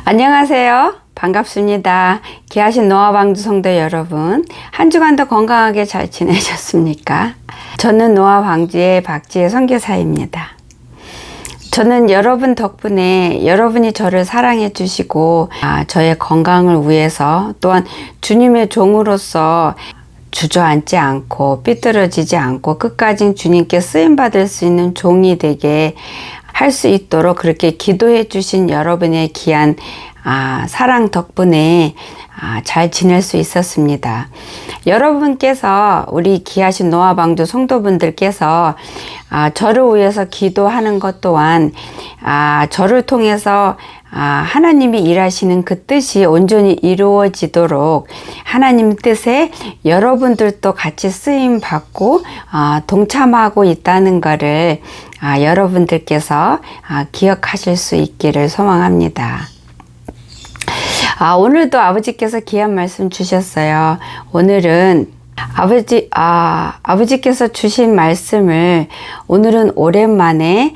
안녕하세요. 반갑습니다. 귀하신 노아방주 성도 여러분, 한 주간도 건강하게 잘 지내셨습니까? 저는 노아방주의 박지혜 선교사입니다. 저는 여러분 덕분에 여러분이 저를 사랑해 주시고 저의 건강을 위해서 또한 주님의 종으로서 주저앉지 않고 삐뚤어지지 않고 끝까지 주님께 쓰임받을 수 있는 종이 되게 할 수 있도록 그렇게 기도해 주신 여러분의 귀한 사랑 덕분에 잘 지낼 수 있었습니다. 여러분께서 우리 귀하신 노아방주 성도분들께서 저를 위해서 기도하는 것 또한 저를 통해서 하나님이 일하시는 그 뜻이 온전히 이루어지도록 하나님 뜻에 여러분들도 같이 쓰임 받고 동참하고 있다는 것을 여러분들께서 기억하실 수 있기를 소망합니다. 오늘도 아버지께서 귀한 말씀 주셨어요. 오늘은 아버지께서 주신 말씀을 오늘은 오랜만에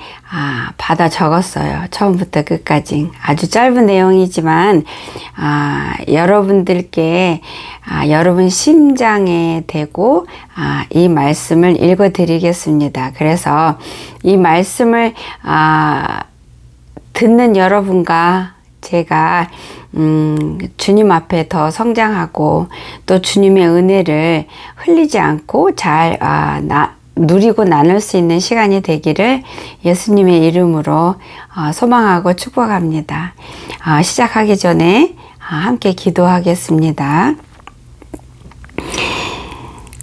받아 적었어요. 처음부터 끝까지. 아주 짧은 내용이지만 여러분들께 여러분 심장에 대고 이 말씀을 읽어 드리겠습니다. 그래서 이 말씀을 듣는 여러분과 제가 주님 앞에 더 성장하고 또 주님의 은혜를 흘리지 않고 잘 누리고 나눌 수 있는 시간이 되기를 예수님의 이름으로 소망하고 축복합니다. 시작하기 전에 함께 기도하겠습니다.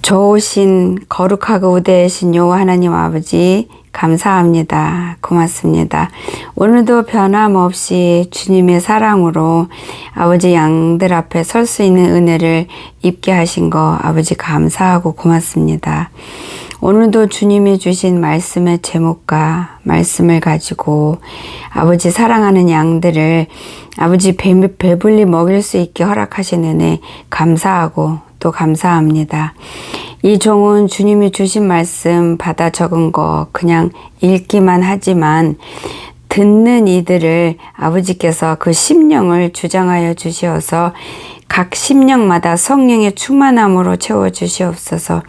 좋으신 거룩하고 위대하신 여호와 하나님 아버지, 감사합니다. 고맙습니다. 오늘도 변함없이 주님의 사랑으로 아버지 양들 앞에 설 수 있는 은혜를 입게 하신 거 아버지 감사하고 고맙습니다. 오늘도 주님이 주신 말씀의 제목과 말씀을 가지고 아버지 사랑하는 양들을 아버지 배불리 먹일 수 있게 허락하신 은혜 감사하고 또 감사합니다. 이 종은 주님이 주신 말씀 받아 적은 거 그냥 읽기만 하지만 듣는 이들을 아버지께서 그 심령을 주장하여 주시어서 각 심령마다 성령의 충만함으로 채워 주시옵소서.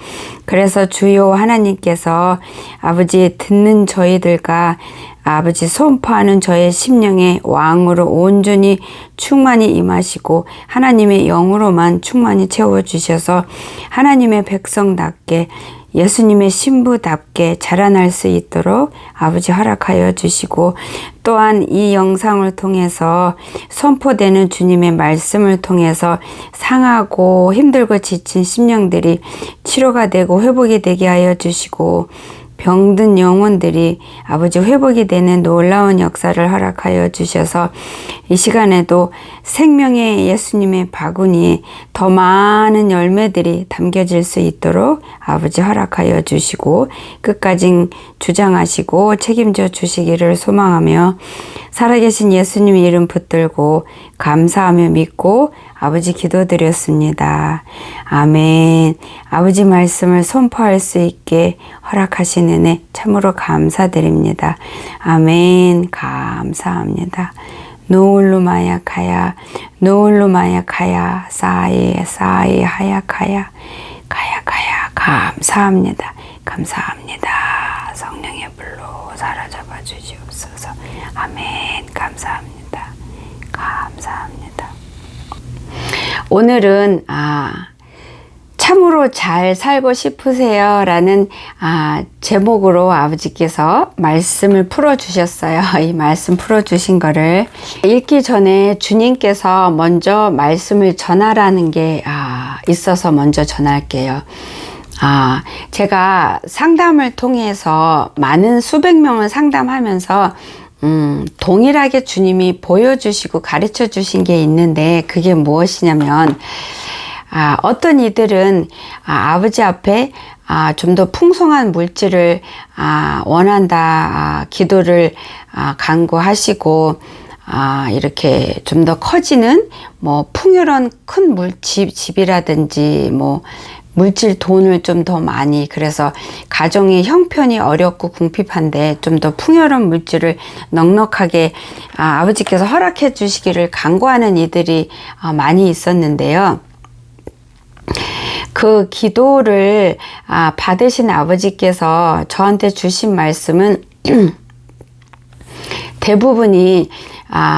그래서 주여 하나님께서 아버지 듣는 저희들과 아버지 선포하는 저의 심령의 왕으로 온전히 충만히 임하시고 하나님의 영으로만 충만히 채워주셔서 하나님의 백성답게 예수님의 신부답게 자라날 수 있도록 아버지 허락하여 주시고 또한 이 영상을 통해서 선포되는 주님의 말씀을 통해서 상하고 힘들고 지친 심령들이 치료가 되고 회복이 되게 하여 주시고 병든 영혼들이 아버지 회복이 되는 놀라운 역사를 허락하여 주셔서 이 시간에도 생명의 예수님의 바구니에 더 많은 열매들이 담겨질 수 있도록 아버지 허락하여 주시고 끝까지 주장하시고 책임져 주시기를 소망하며 살아계신 예수님의 이름 붙들고 감사하며 믿고 아버지 기도드렸습니다. 아멘. 아버지 말씀을 선포할 수 있게 허락하신 은혜 참으로 감사드립니다. 아멘. 감사합니다. 노울루마야 카야 노울루마야 카야 사이 하야 카야 감사합니다. 감사합니다. 성령의 불로 사로잡아 주시옵소서. 아멘. 감사합니다. 감사합니다. 오늘은 참으로 잘 살고 싶으세요 라는 제목으로 아버지께서 말씀을 풀어주셨어요. 이 말씀 풀어주신 거를 읽기 전에 주님께서 먼저 말씀을 전하라는 게 있어서 먼저 전할게요. 제가 상담을 통해서 많은 수백 명을 상담하면서 동일하게 주님이 보여주시고 가르쳐 주신 게 있는데 그게 무엇이냐면 어떤 이들은 아버지 앞에 좀 더 풍성한 물질을 원한다 기도를 간구하시고 이렇게 좀 더 커지는 뭐 풍요로운 큰 집이라든지 뭐 물질 돈을 좀 더 많이, 그래서 가정의 형편이 어렵고 궁핍한데 좀 더 풍요로운 물질을 넉넉하게 아버지께서 허락해 주시기를 간구하는 이들이 많이 있었는데요. 그 기도를 받으신 아버지께서 저한테 주신 말씀은 대부분이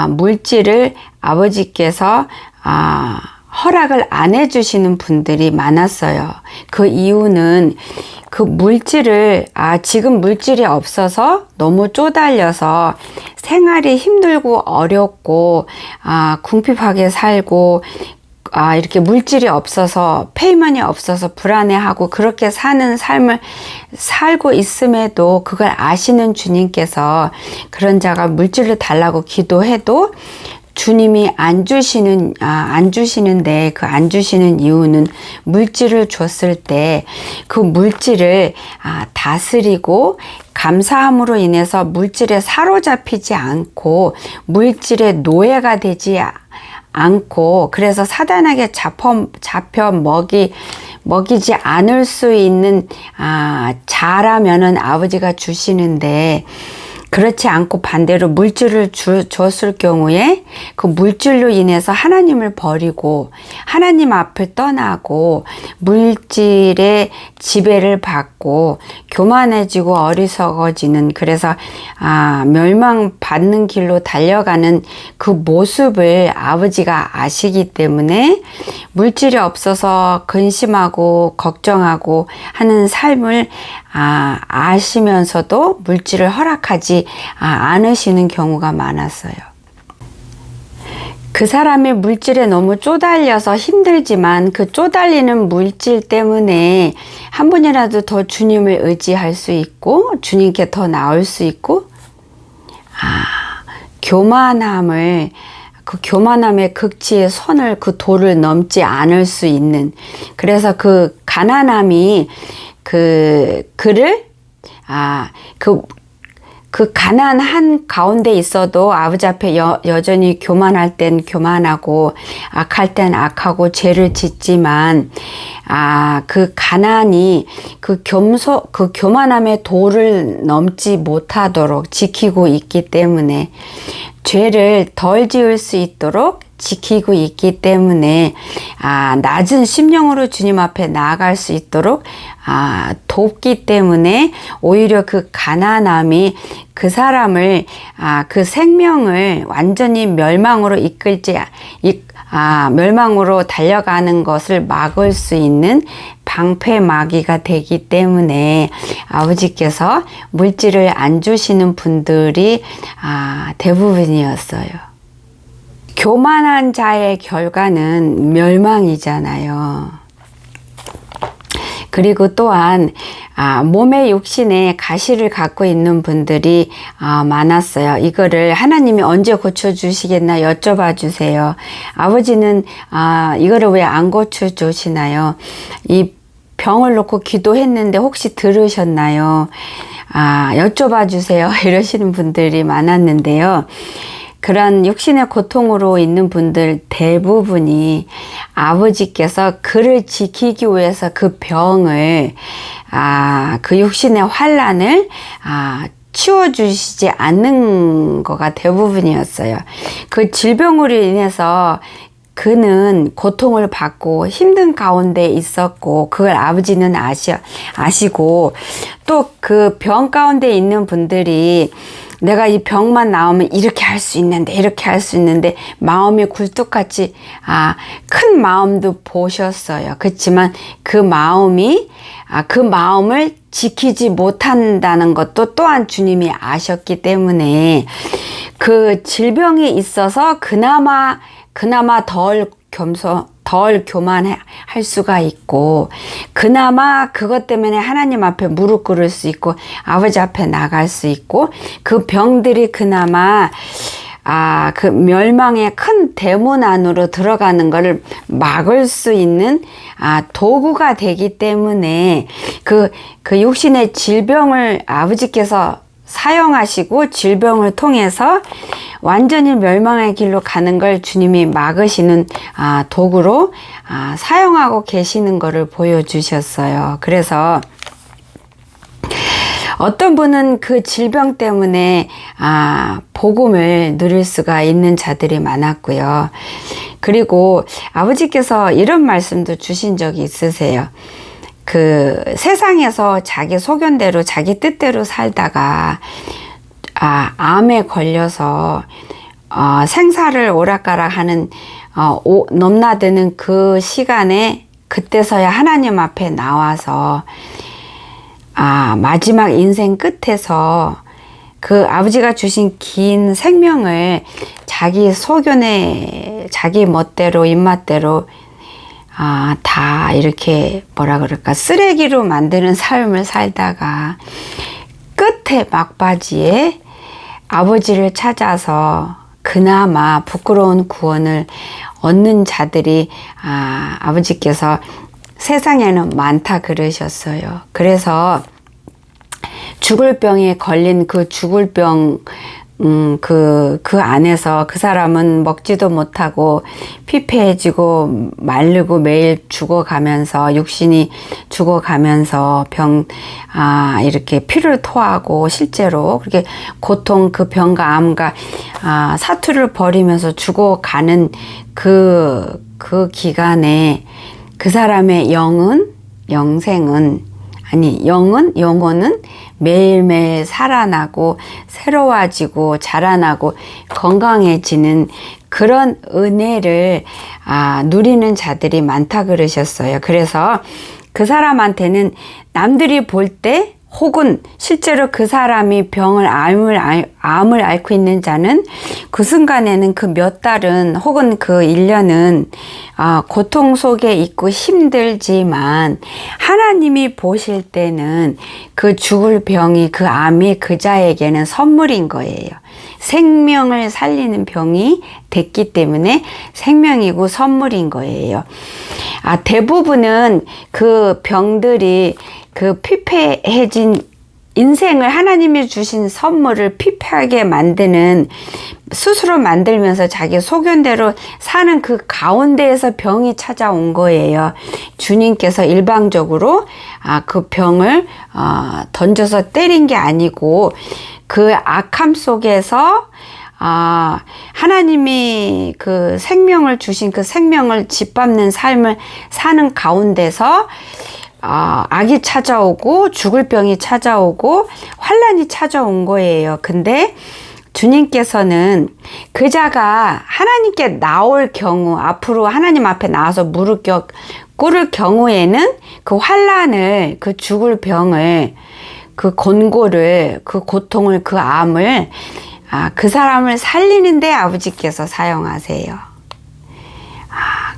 물질을 아버지께서 허락을 안 해주시는 분들이 많았어요. 그 이유는 그 물질을 지금 물질이 없어서 너무 쪼달려서 생활이 힘들고 어렵고 궁핍하게 살고 이렇게 물질이 없어서 페이먼이 없어서 불안해하고 그렇게 사는 삶을 살고 있음에도 그걸 아시는 주님께서 그런 자가 물질을 달라고 기도해도 주님이 안 주시는데 그 안 주시는 이유는 물질을 줬을 때 그 물질을 다스리고 감사함으로 인해서 물질에 사로잡히지 않고 물질의 노예가 되지 않고, 그래서 사단에게 잡혀 먹이지 않을 수 있는 자라면은 아버지가 주시는데, 그렇지 않고 반대로 물질을 줬을 경우에 그 물질로 인해서 하나님을 버리고 하나님 앞을 떠나고 물질의 지배를 받고 교만해지고 어리석어지는, 그래서 멸망받는 길로 달려가는 그 모습을 아버지가 아시기 때문에 물질이 없어서 근심하고 걱정하고 하는 삶을 아시면서도 물질을 허락하지 않으시는 경우가 많았어요. 그 사람이 물질에 너무 쪼달려서 힘들지만 그 쪼달리는 물질 때문에 한 번이라도 더 주님을 의지할 수 있고 주님께 더 나올 수 있고 그 교만함의 극치의 선을, 그 도를 넘지 않을 수 있는, 그래서 그 가난함이 그를 그 가난한 가운데 있어도 아버지 앞에 여전히 교만할 땐 교만하고 악할 땐 악하고 죄를 짓지만 그 가난이 그 교만함의 도를 넘지 못하도록 지키고 있기 때문에, 죄를 덜 지을 수 있도록 지키고 있기 때문에 낮은 심령으로 주님 앞에 나아갈 수 있도록 돕기 때문에 오히려 그 가난함이 그 사람을 그 생명을 완전히 멸망으로 멸망으로 달려가는 것을 막을 수 있는 방패막이가 되기 때문에 아버지께서 물질을 안 주시는 분들이 대부분이었어요. 교만한 자의 결과는 멸망이잖아요. 그리고 또한 몸의 육신에 가시를 갖고 있는 분들이 많았어요. 이거를 하나님이 언제 고쳐주시겠나 여쭤봐 주세요. 아버지는 이거를 왜 안 고쳐주시나요? 이 병을 놓고 기도했는데 혹시 들으셨나요? 여쭤봐 주세요. 이러시는 분들이 많았는데요. 그런 육신의 고통으로 있는 분들 대부분이 아버지께서 그를 지키기 위해서 그 병을 그 육신의 환난을 치워주시지 않는 거가 대부분이었어요. 그 질병으로 인해서 그는 고통을 받고 힘든 가운데 있었고 그걸 아버지는 아시고 또 그 병 가운데 있는 분들이 내가 이 병만 나오면 이렇게 할 수 있는데 이렇게 할 수 있는데 마음이 굴뚝같이 큰 마음도 보셨어요. 그렇지만 그 마음을 지키지 못한다는 것도 또한 주님이 아셨기 때문에 그 질병이 있어서 그나마 덜 교만할 수가 있고 그나마 그것 때문에 하나님 앞에 무릎 꿇을 수 있고 아버지 앞에 나갈 수 있고 그 병들이 그나마 그 멸망의 큰 대문 안으로 들어가는 것을 막을 수 있는 도구가 되기 때문에 그 육신의 질병을 아버지께서 사용하시고 질병을 통해서 완전히 멸망의 길로 가는 걸 주님이 막으시는 도구로 사용하고 계시는 것을 보여주셨어요. 그래서 어떤 분은 그 질병 때문에 복음을 누릴 수가 있는 자들이 많았고요. 그리고 아버지께서 이런 말씀도 주신 적이 있으세요. 그 세상에서 자기 소견대로 자기 뜻대로 살다가 암에 걸려서 생사를 오락가락하는 넘나드는 그 시간에 그때서야 하나님 앞에 나와서 마지막 인생 끝에서 그 아버지가 주신 긴 생명을 자기 소견에 자기 멋대로 입맛대로 다 이렇게 뭐라 그럴까 쓰레기로 만드는 삶을 살다가 끝에 막바지에 아버지를 찾아서 그나마 부끄러운 구원을 얻는 자들이 아버지께서 세상에는 많다 그러셨어요. 그래서 죽을 병에 걸린 그 죽을 병 그 안에서 그 사람은 먹지도 못하고 피폐해지고 마르고 매일 죽어가면서 육신이 죽어가면서 이렇게 피를 토하고 실제로 그렇게 고통 그 병과 암과 사투를 벌이면서 죽어가는 그 기간에 그 사람의 영혼은 매일매일 살아나고 새로워지고 자라나고 건강해지는 그런 은혜를 누리는 자들이 많다 그러셨어요. 그래서 그 사람한테는 남들이 볼 때 혹은 실제로 그 사람이 암을 앓고 있는 자는 그 순간에는 그 몇 달은 혹은 그 1년은 고통 속에 있고 힘들지만 하나님이 보실 때는 그 죽을 병이 그 암이 그 자에게는 선물인 거예요. 생명을 살리는 병이 됐기 때문에 생명이고 선물인 거예요. 대부분은 그 병들이 그 피폐해진 인생을 하나님이 주신 선물을 피폐하게 만드는 스스로 만들면서 자기 소견대로 사는 그 가운데에서 병이 찾아온 거예요. 주님께서 일방적으로 그 병을 던져서 때린 게 아니고 그 악함 속에서 하나님이 그 생명을 주신 그 생명을 짓밟는 삶을 사는 가운데서 악이 찾아오고 죽을 병이 찾아오고 환난이 찾아온 거예요. 근데 주님께서는 그 자가 하나님께 나올 경우 앞으로 하나님 앞에 나와서 무릎 꿇을 경우에는 그 환난을 그 죽을 병을 그 곤고를 그 고통을 그 암을 그 사람을 살리는데 아버지께서 사용하세요.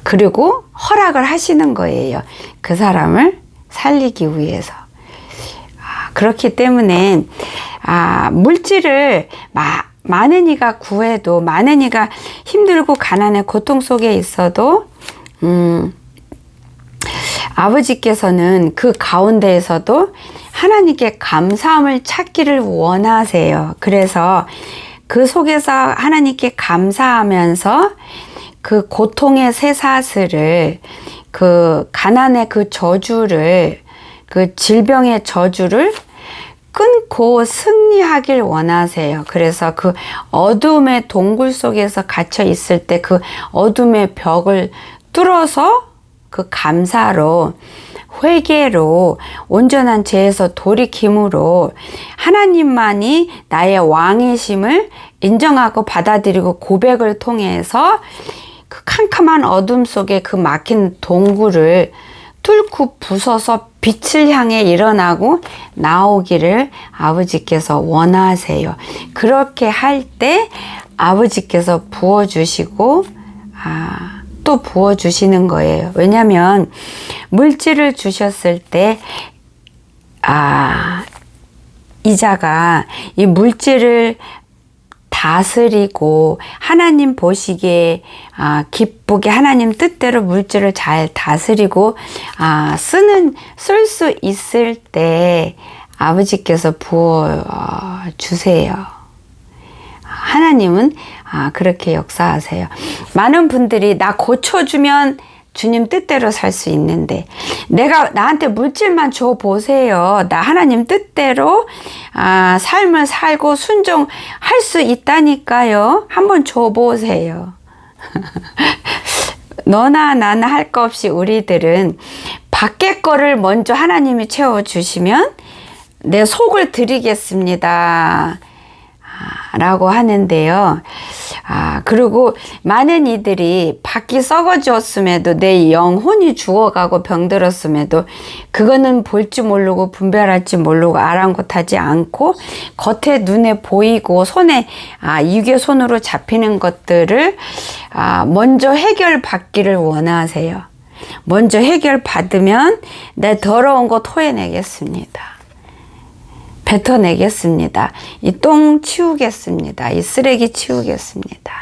그리고 허락을 하시는 거예요. 그 사람을 살리기 위해서. 그렇기 때문에 물질을 많은 이가 구해도 많은 이가 힘들고 가난해 고통 속에 있어도 아버지께서는 그 가운데에서도 하나님께 감사함을 찾기를 원하세요. 그래서 그 속에서 하나님께 감사하면서 그 고통의 쇠사슬을 그 가난의 그 저주를 그 질병의 저주를 끊고 승리하길 원하세요. 그래서 그 어둠의 동굴 속에서 갇혀 있을 때 그 어둠의 벽을 뚫어서 그 감사로 회개로 온전한 죄에서 돌이킴으로 하나님만이 나의 왕이심을 인정하고 받아들이고 고백을 통해서 그 캄캄한 어둠 속에 그 막힌 동굴을 뚫고 부숴서 빛을 향해 일어나고 나오기를 아버지께서 원하세요. 그렇게 할 때 아버지께서 부어주시고 또 부어주시는 거예요. 왜냐하면 물질을 주셨을 때 이자가 이 물질을 다스리고 하나님 보시기에 기쁘게 하나님 뜻대로 물질을 잘 다스리고 쓸 수 있을 때 아버지께서 부어 주세요. 하나님은 그렇게 역사하세요. 많은 분들이 나 고쳐주면 주님 뜻대로 살 수 있는데, 나한테 물질만 줘 보세요. 나 하나님 뜻대로 삶을 살고 순종할 수 있다니까요. 한번 줘 보세요. 너나 나나 할 거 없이 우리들은 밖에 거를 먼저 하나님이 채워주시면 내 속을 드리겠습니다 라고 하는데요. 그리고 많은 이들이 밖이 썩어졌음에도 내 영혼이 죽어가고 병들었음에도 그거는 볼 줄 모르고 분별할 줄 모르고 아랑곳하지 않고 겉에 눈에 보이고 손에 육의 손으로 잡히는 것들을 먼저 해결받기를 원하세요. 먼저 해결받으면 내 더러운 거 토해내겠습니다. 뱉어내겠습니다. 이 똥 치우겠습니다. 이 쓰레기 치우겠습니다.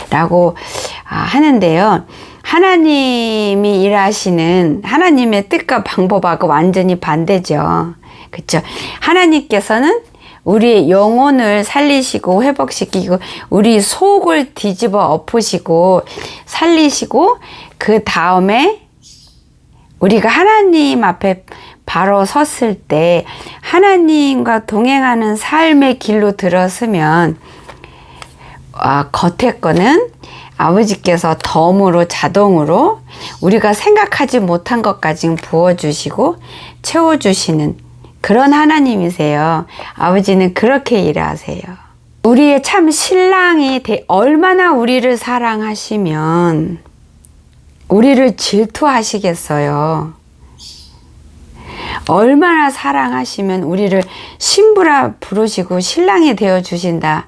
라고 하는데요. 하나님이 일하시는 하나님의 뜻과 방법하고 완전히 반대죠. 그렇죠? 하나님께서는 우리의 영혼을 살리시고 회복시키고 우리 속을 뒤집어 엎으시고 살리시고 그 다음에 우리가 하나님 앞에 바로 섰을 때 하나님과 동행하는 삶의 길로 들어서면 겉에 거는 아버지께서 덤으로 자동으로 우리가 생각하지 못한 것까지 부어주시고 채워주시는 그런 하나님이세요. 아버지는 그렇게 일하세요. 우리의 참 신랑이 얼마나 우리를 사랑하시면 우리를 질투하시겠어요. 얼마나 사랑하시면 우리를 신부라 부르시고 신랑이 되어 주신다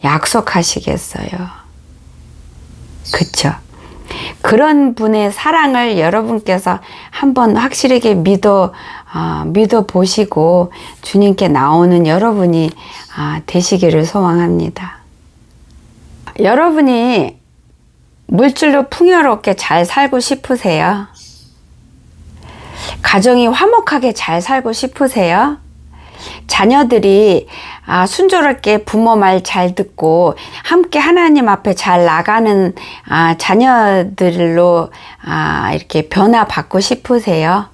약속하시겠어요. 그쵸? 그런 분의 사랑을 여러분께서 한번 확실하게 믿어 보시고 주님께 나오는 여러분이 되시기를 소망합니다. 여러분이 물질로 풍요롭게 잘 살고 싶으세요? 가정이 화목하게 잘 살고 싶으세요? 자녀들이 순조롭게 부모 말 잘 듣고 함께 하나님 앞에 잘 나가는 자녀들로 이렇게 변화받고 싶으세요?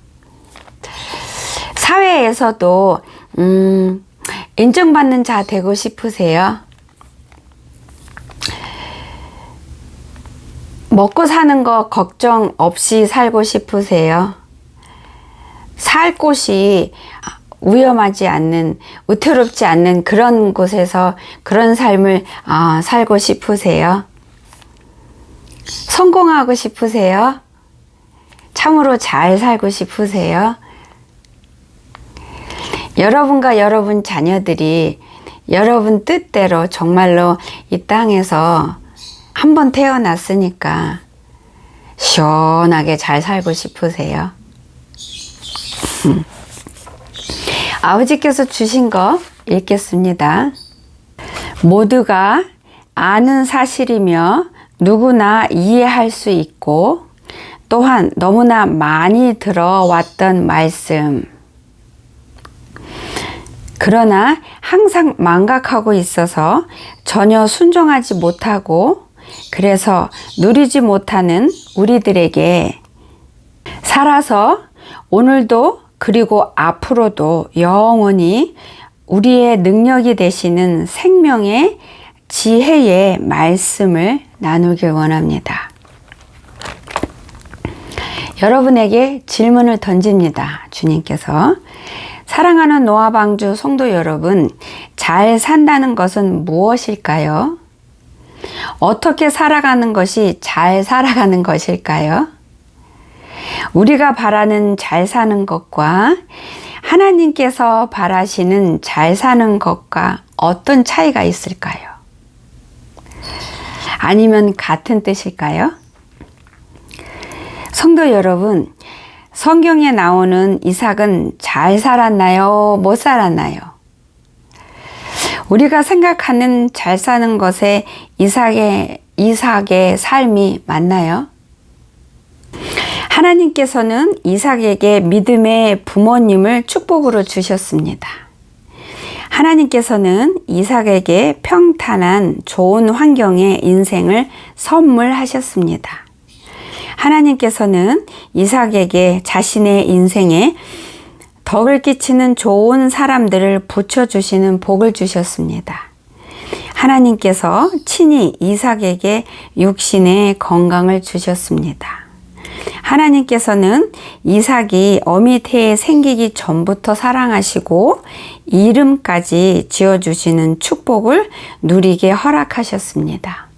사회에서도 인정받는 자 되고 싶으세요? 먹고 사는 거 걱정 없이 살고 싶으세요? 살 곳이 위험하지 않는, 위태롭지 않는 그런 곳에서 그런 삶을 살고 싶으세요? 성공하고 싶으세요? 참으로 잘 살고 싶으세요? 여러분과 여러분 자녀들이 여러분 뜻대로 정말로 이 땅에서 한번 태어났으니까 시원하게 잘 살고 싶으세요? 아버지께서 주신 거 읽겠습니다. 모두가 아는 사실이며 누구나 이해할 수 있고 또한 너무나 많이 들어왔던 말씀. 그러나 항상 망각하고 있어서 전혀 순종하지 못하고 그래서 누리지 못하는 우리들에게 살아서 오늘도 그리고 앞으로도 영원히 우리의 능력이 되시는 생명의 지혜의 말씀을 나누길 원합니다. 여러분에게 질문을 던집니다. 주님께서 사랑하는 노아방주 성도 여러분, 잘 산다는 것은 무엇일까요? 어떻게 살아가는 것이 잘 살아가는 것일까요? 우리가 바라는 잘 사는 것과 하나님께서 바라시는 잘 사는 것과 어떤 차이가 있을까요? 아니면 같은 뜻일까요? 성도 여러분, 성경에 나오는 이삭은 잘 살았나요? 못 살았나요? 우리가 생각하는 잘 사는 것에 이삭의 삶이 맞나요? 하나님께서는 이삭에게 믿음의 부모님을 축복으로 주셨습니다. 하나님께서는 이삭에게 평탄한 좋은 환경의 인생을 선물하셨습니다. 하나님께서는 이삭에게 자신의 인생에 덕을 끼치는 좋은 사람들을 붙여주시는 복을 주셨습니다. 하나님께서 친히 이삭에게 육신의 건강을 주셨습니다. 하나님께서는 이삭이 어미 태에 생기기 전부터 사랑하시고 이름까지 지어주시는 축복을 누리게 허락하셨습니다.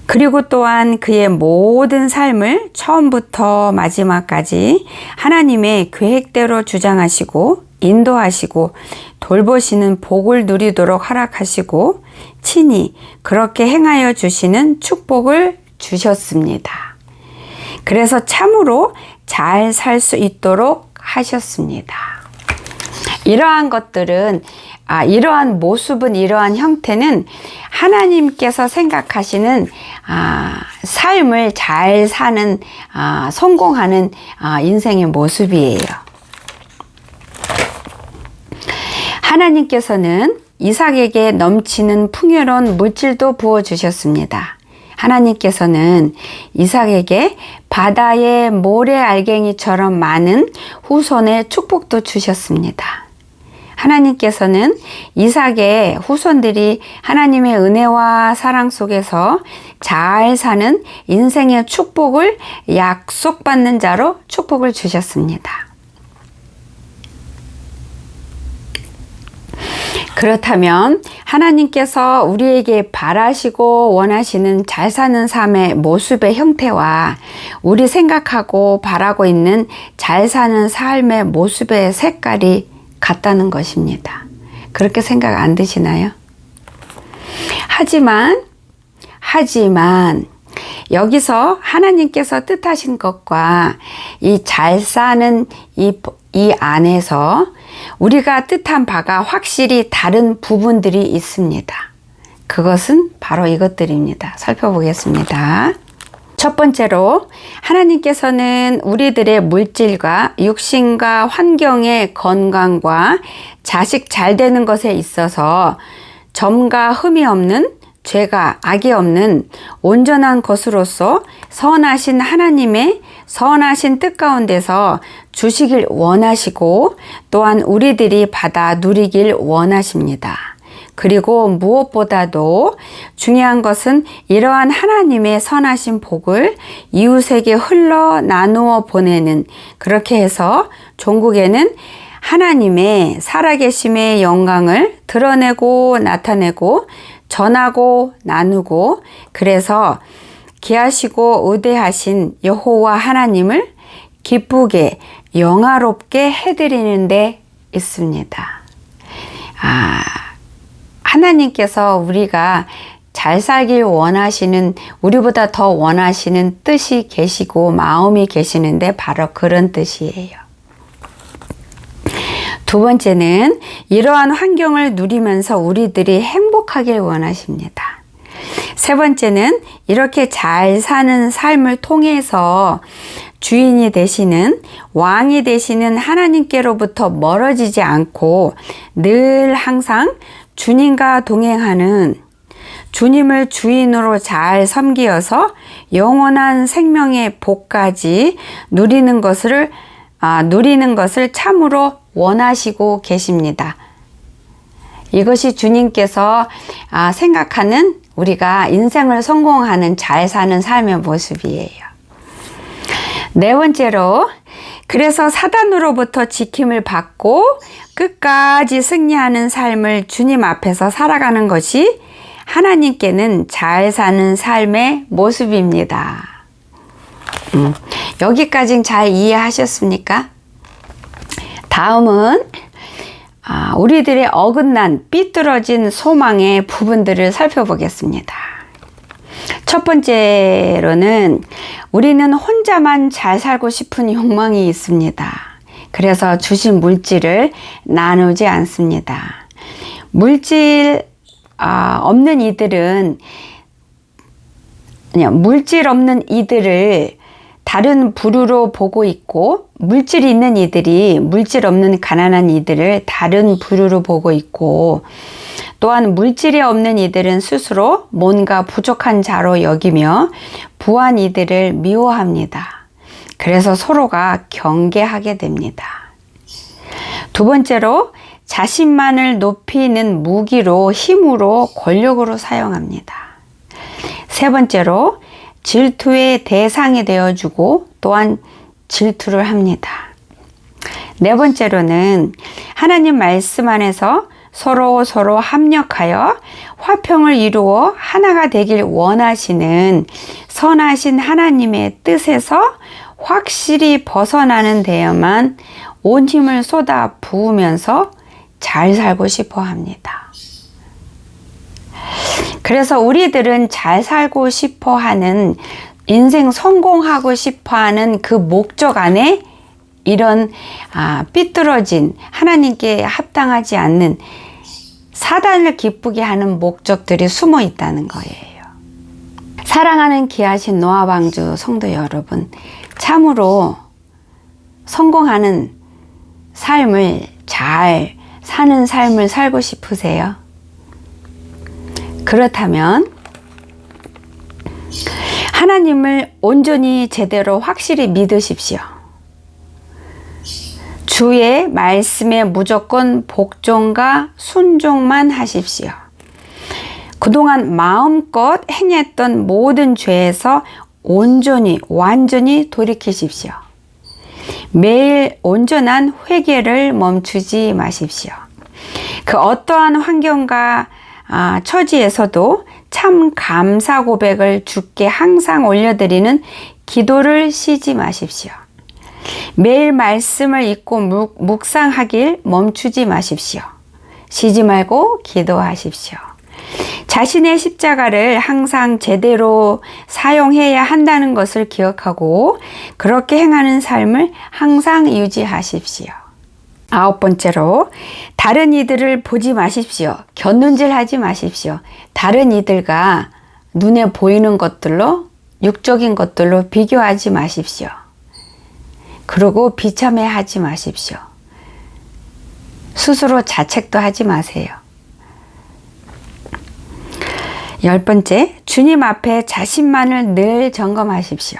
그리고 또한 그의 모든 삶을 처음부터 마지막까지 하나님의 계획대로 주장하시고 인도하시고 돌보시는 복을 누리도록 허락하시고 친히 그렇게 행하여 주시는 축복을 주셨습니다. 그래서 참으로 잘 살 수 있도록 하셨습니다. 이러한 것들은 이러한 모습은, 이러한 형태는 하나님께서 생각하시는 삶을 잘 사는, 성공하는 인생의 모습이에요. 하나님께서는 이삭에게 넘치는 풍요로운 물질도 부어주셨습니다. 하나님께서는 이삭에게 바다의 모래알갱이처럼 많은 후손의 축복도 주셨습니다. 하나님께서는 이삭의 후손들이 하나님의 은혜와 사랑 속에서 잘 사는 인생의 축복을 약속받는 자로 축복을 주셨습니다. 그렇다면 하나님께서 우리에게 바라시고 원하시는 잘 사는 삶의 모습의 형태와 우리 생각하고 바라고 있는 잘 사는 삶의 모습의 색깔이 같다는 것입니다. 그렇게 생각 안 드시나요? 하지만 여기서 하나님께서 뜻하신 것과 이 잘 사는 이 안에서 우리가 뜻한 바가 확실히 다른 부분들이 있습니다. 그것은 바로 이것들입니다. 살펴보겠습니다. 첫 번째로 하나님께서는 우리들의 물질과 육신과 환경의 건강과 자식 잘 되는 것에 있어서 점과 흠이 없는, 죄가 악이 없는 온전한 것으로서 선하신 하나님의 선하신 뜻 가운데서 주시길 원하시고 또한 우리들이 받아 누리길 원하십니다. 그리고 무엇보다도 중요한 것은 이러한 하나님의 선하신 복을 이웃에게 흘러 나누어 보내는, 그렇게 해서 종국에는 하나님의 살아계심의 영광을 드러내고 나타내고 전하고 나누고, 그래서 귀하시고 의대하신 여호와 하나님을 기쁘게 영화롭게 해드리는 데 있습니다. 하나님께서 우리가 잘 살길 원하시는, 우리보다 더 원하시는 뜻이 계시고 마음이 계시는데 바로 그런 뜻이에요. 두 번째는 이러한 환경을 누리면서 우리들이 행복하길 원하십니다. 세 번째는 이렇게 잘 사는 삶을 통해서 주인이 되시는, 왕이 되시는 하나님께로부터 멀어지지 않고 늘 항상 주님과 동행하는, 주님을 주인으로 잘 섬기어서 영원한 생명의 복까지 누리는 것을 참으로 원하시고 계십니다. 이것이 주님께서 생각하는 우리가 인생을 성공하는 잘 사는 삶의 모습이에요. 네 번째로, 그래서 사단으로부터 지킴을 받고 끝까지 승리하는 삶을 주님 앞에서 살아가는 것이 하나님께는 잘 사는 삶의 모습입니다. 여기까지는 잘 이해하셨습니까? 다음은 우리들의 어긋난 삐뚤어진 소망의 부분들을 살펴보겠습니다. 첫 번째로는 우리는 혼자만 잘 살고 싶은 욕망이 있습니다. 그래서 주신 물질을 나누지 않습니다. 물질 없는 이들을 다른 부류로 보고 있고, 물질이 있는 이들이 물질 없는 가난한 이들을 다른 부류로 보고 있고, 또한 물질이 없는 이들은 스스로 뭔가 부족한 자로 여기며 부한 이들을 미워합니다. 그래서 서로가 경계하게 됩니다. 두 번째로, 자신만을 높이는 무기로, 힘으로, 권력으로 사용합니다. 세 번째로, 질투의 대상이 되어주고 또한 질투를 합니다. 네 번째로는 하나님 말씀 안에서 서로 합력하여 화평을 이루어 하나가 되길 원하시는 선하신 하나님의 뜻에서 확실히 벗어나는 데에만 온 힘을 쏟아 부으면서 잘 살고 싶어 합니다. 그래서 우리들은 잘 살고 싶어 하는, 인생 성공하고 싶어 하는 그 목적 안에 이런 삐뚤어진, 하나님께 합당하지 않는, 사단을 기쁘게 하는 목적들이 숨어 있다는 거예요. 사랑하는 귀하신 노아 방주 성도 여러분, 참으로 성공하는 삶을, 잘 사는 삶을 살고 싶으세요? 그렇다면 하나님을 온전히 제대로 확실히 믿으십시오. 주의 말씀에 무조건 복종과 순종만 하십시오. 그동안 마음껏 행했던 모든 죄에서 온전히, 완전히 돌이키십시오. 매일 온전한 회개를 멈추지 마십시오. 그 어떠한 환경과 처지에서도 참 감사 고백을 주께 항상 올려드리는 기도를 쉬지 마십시오. 매일 말씀을 읽고 묵상하길 멈추지 마십시오. 쉬지 말고 기도하십시오. 자신의 십자가를 항상 제대로 사용해야 한다는 것을 기억하고 그렇게 행하는 삶을 항상 유지하십시오. 아홉 번째로, 다른 이들을 보지 마십시오. 곁눈질 하지 마십시오. 다른 이들과 눈에 보이는 것들로, 육적인 것들로 비교하지 마십시오. 그리고 비참해 하지 마십시오. 스스로 자책도 하지 마세요. 열 번째, 주님 앞에 자신만을 늘 점검하십시오.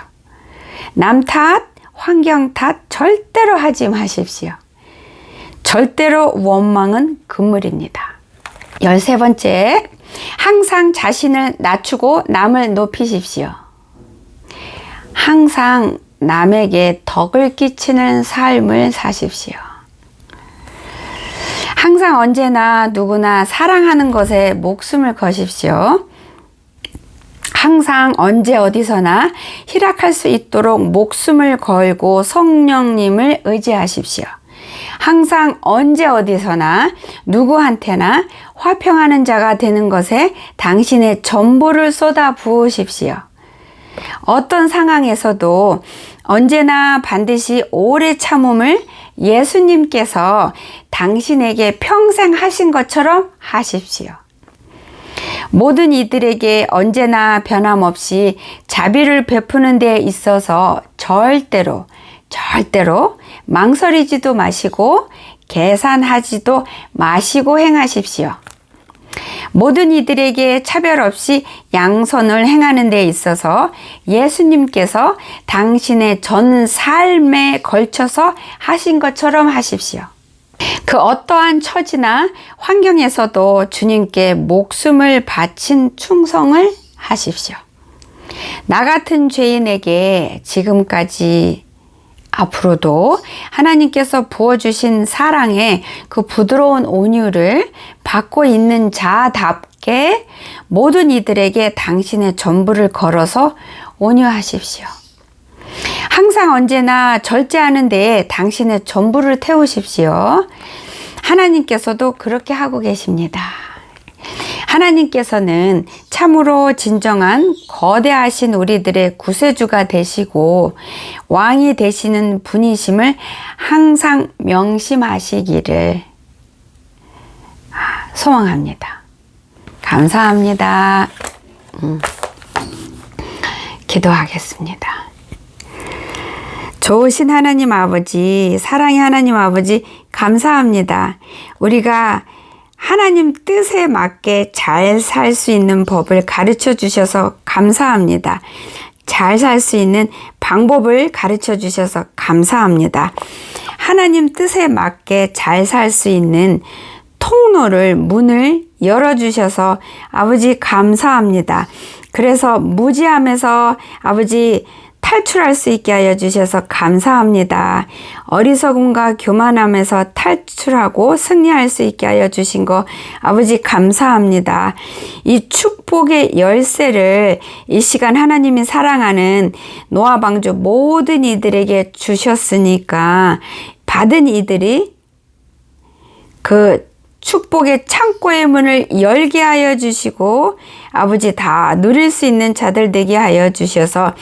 남 탓, 환경 탓 절대로 하지 마십시오. 절대로 원망은 금물입니다. 13번째, 항상 자신을 낮추고 남을 높이십시오. 항상 남에게 덕을 끼치는 삶을 사십시오. 항상 언제나 누구나 사랑하는 것에 목숨을 거십시오. 항상 언제 어디서나 희락할 수 있도록 목숨을 걸고 성령님을 의지하십시오. 항상 언제 어디서나 누구한테나 화평하는 자가 되는 것에 당신의 전부를 쏟아 부으십시오. 어떤 상황에서도 언제나 반드시 오래 참음을 예수님께서 당신에게 평생 하신 것처럼 하십시오. 모든 이들에게 언제나 변함없이 자비를 베푸는 데 있어서 절대로 망설이지도 마시고 계산하지도 마시고 행하십시오. 모든 이들에게 차별 없이 양선을 행하는 데 있어서 예수님께서 당신의 전 삶에 걸쳐서 하신 것처럼 하십시오. 그 어떠한 처지나 환경에서도 주님께 목숨을 바친 충성을 하십시오. 나 같은 죄인에게 지금까지 앞으로도 하나님께서 부어주신 사랑의 그 부드러운 온유를 받고 있는 자답게 모든 이들에게 당신의 전부를 걸어서 온유하십시오. 항상 언제나 절제하는 데에 당신의 전부를 태우십시오. 하나님께서도 그렇게 하고 계십니다. 하나님께서는 참으로 진정한 거대하신 우리들의 구세주가 되시고 왕이 되시는 분이심을 항상 명심하시기를 소망합니다. 감사합니다. 기도하겠습니다. 좋으신 하나님 아버지, 사랑의 하나님 아버지, 감사합니다. 우리가 하나님 뜻에 맞게 잘 살 수 있는 법을 가르쳐 주셔서 감사합니다. 잘 살 수 있는 방법을 가르쳐 주셔서 감사합니다. 하나님 뜻에 맞게 잘 살 수 있는 통로를, 문을 열어주셔서 아버지 감사합니다. 그래서 무지함에서 아버지 탈출할 수 있게 하여 주셔서 감사합니다. 어리석음과 교만함에서 탈출하고 승리할 수 있게 하여 주신 거 아버지 감사합니다. 이 축복의 열쇠를 이 시간 하나님이 사랑하는 노아 방주 모든 이들에게 주셨으니까 받은 이들이 그 축복의 창고의 문을 열게 하여 주시고 아버지 다 누릴 수 있는 자들 되게 하여 주셔서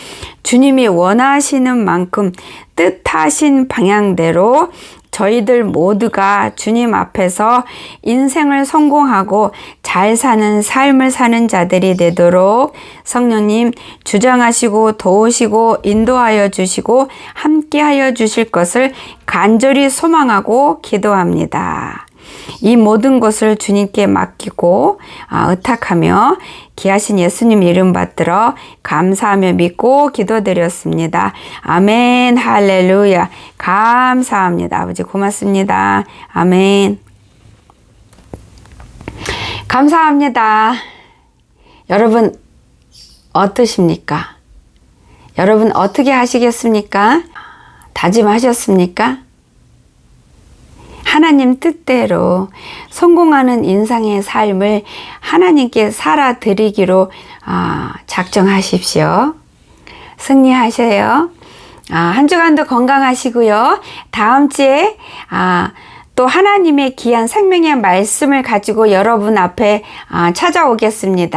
주님이 원하시는 만큼 뜻하신 방향대로 저희들 모두가 주님 앞에서 인생을 성공하고 잘 사는 삶을 사는 자들이 되도록 성령님 주장하시고 도우시고 인도하여 주시고 함께하여 주실 것을 간절히 소망하고 기도합니다. 이 모든 것을 주님께 맡기고 의탁하며 귀하신 예수님 이름 받들어 감사하며 믿고 기도드렸습니다. 아멘. 할렐루야. 감사합니다. 아버지 고맙습니다. 아멘. 감사합니다. 여러분 어떠십니까? 여러분 어떻게 하시겠습니까? 다짐하셨습니까? 하나님 뜻대로 성공하는 인생의 삶을 하나님께 살아드리기로 작정하십시오. 승리하세요. 한 주간도 건강하시고요. 다음 주에 또 하나님의 귀한 생명의 말씀을 가지고 여러분 앞에 찾아오겠습니다.